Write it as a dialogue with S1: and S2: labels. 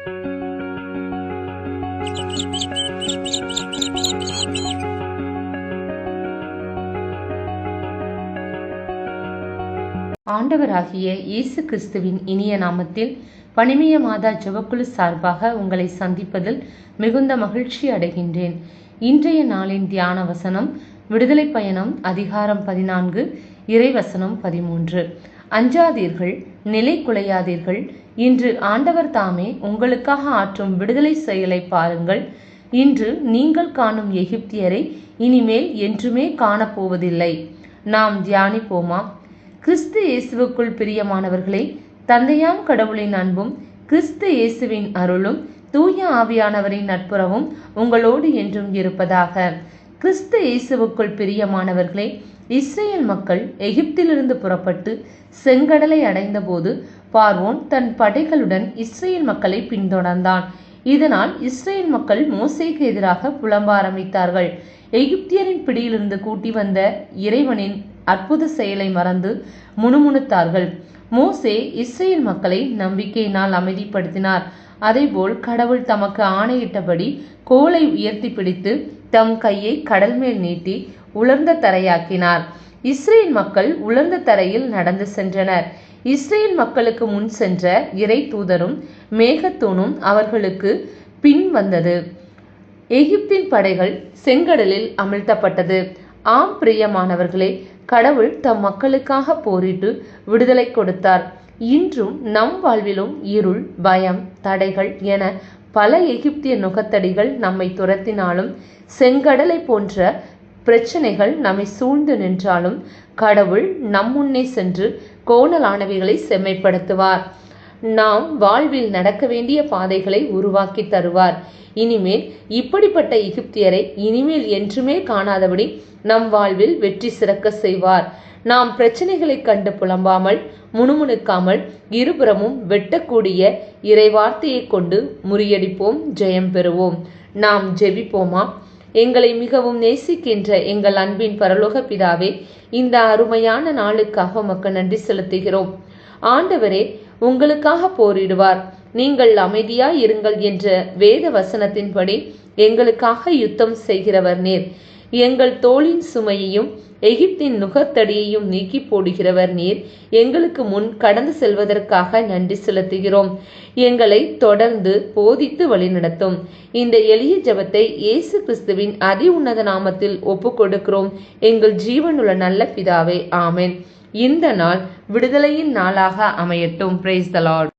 S1: ஆண்டவராகிய இயேசு கிறிஸ்துவின் இனிய நாமத்தில் பனிமய மாதா ஜெபக்குழு சார்பாக உங்களை சந்திப்பதில் மிகுந்த மகிழ்ச்சி அடைகின்றேன். இன்றைய நாளின் தியான வசனம் விடுதலை பயணம் அதிகாரம் 14 இறைவசனம் 13. அஞ்சாதீர்கள், நிலை குலையாதீர்கள். இன்று ஆண்டவர் தாமே உங்களுக்காக ஆற்றும் விடுதலை செயலை பாருங்கள். இன்று நீங்கள் காணும் எகிப்தியரை இனிமேல் என்றுமே காணப்போவதில்லை. நாம் தியானிப்போமா? கிறிஸ்து இயேசுவுக்குள் பிரியமானவர்களே, தந்தையாம் கடவுளின் அன்பும் கிறிஸ்து இயேசுவின் அருளும் தூய ஆவியானவரின் நட்புறவும் உங்களோடு என்றும் இருப்பதாக. கிறிஸ்து இயேசுவுக்குள் பிரியமானவர்களே, இஸ்ரேல் மக்கள் எகிப்திலிருந்து புறப்பட்டு செங்கடலை அடைந்தபோது பார்வோன் தன் படைகளுடன் இஸ்ரேல் மக்களை பின்தொடர்ந்தான். இதனால் இஸ்ரேல் மக்கள் மோசேக்கு எதிராக புலம்ப ஆரம்பித்தார்கள். எகிப்தியரின் பிடியிலிருந்து கூட்டி வந்த இறைவனின் அற்புத செயலை மறந்து முணுமுணுத்தார்கள். மோசே இஸ்ரேல் மக்களை நம்பிக்கையினால் அமைதிப்படுத்தினார். அதேபோல் கடவுள் தமக்கு ஆணையிட்டபடி கோலை உயர்த்தி பிடித்து தம் கையை கடல் மேல் நீட்டி உலர்ந்த தரையாக்கினார். இஸ்ரேல் மக்கள் உலர்ந்த தரையில் நடந்து சென்றனர். இஸ்ரேல் மக்களுக்கு முன் சென்ற இறை தூதரும் மேகத்தூணும் அவர்களுக்கு பின் வந்தது. எகிப்தின் படைகள் செங்கடலில் அமிழ்த்தப்பட்டது. ஆம் பிரியமானவர்களே, கடவுள் தம் மக்களுக்காக போரிட்டு விடுதலை கொடுத்தார். இன்றும் நம் வாழ்விலும் இருள், பயம், தடைகள் என பல எகிப்திய நுகத்தடிகள் நம்மை துரத்தினாலும், செங்கடலை போன்ற பிரச்சனைகள் நம்மை சூழ்ந்து நின்றாலும், கடவுள் நம் முன்னே சென்று கோணலானவைகளை செம்மைப்படுத்துவார். நாம் வாழ்வில் நடக்க வேண்டிய பாதைகளை உருவாக்கி தருவார். இனிமேல் இப்படிப்பட்ட எகிப்தியரை இனிமேல் என்றுமே காணாதபடி நம் வாழ்வில் வெற்றி சிறக்க செய்வார். நாம் பிரச்சனைகளை கண்டு புலம்பாமல் முணுமுணுக்காமல் இருபுறமும் வெட்டக்கூடிய இறைவார்த்தையை கொண்டு முறியடிப்போம், ஜெயம் பெறுவோம். நாம் ஜெபிப்போமா? எங்களை மிகவும் நேசிக்கின்ற எங்கள் அன்பின் பரலோக பிதாவே, இந்த அருமையான நாளுக்காக உமக்கு நன்றி செலுத்துகிறோம். ஆண்டவரே, உங்களுக்காக போரிடுவார், நீங்கள் அமைதியாய் இருங்கள் என்ற வேத வசனத்தின்படி எங்களுக்காக யுத்தம் செய்கிறவர் நீர். எங்கள் தோளின் சுமையையும் எகிப்தின் நுகத்தடியையும் நீக்கி போடுகிறவர் நீர். எங்களுக்கு முன் கடந்து செல்வதற்காக நன்றி செலுத்துகிறோம். எங்களை தொடர்ந்து போதித்து வழிநடத்தும். இந்த எளிய ஜெபத்தை இயேசு கிறிஸ்துவின் அதி உன்னத நாமத்தில் ஒப்பு கொடுக்கிறோம் எங்கள் ஜீவனுள்ள நல்ல பிதாவே, ஆமென். இந்த நாள் விடுதலையின் நாளாக அமையட்டும். Praise the Lord.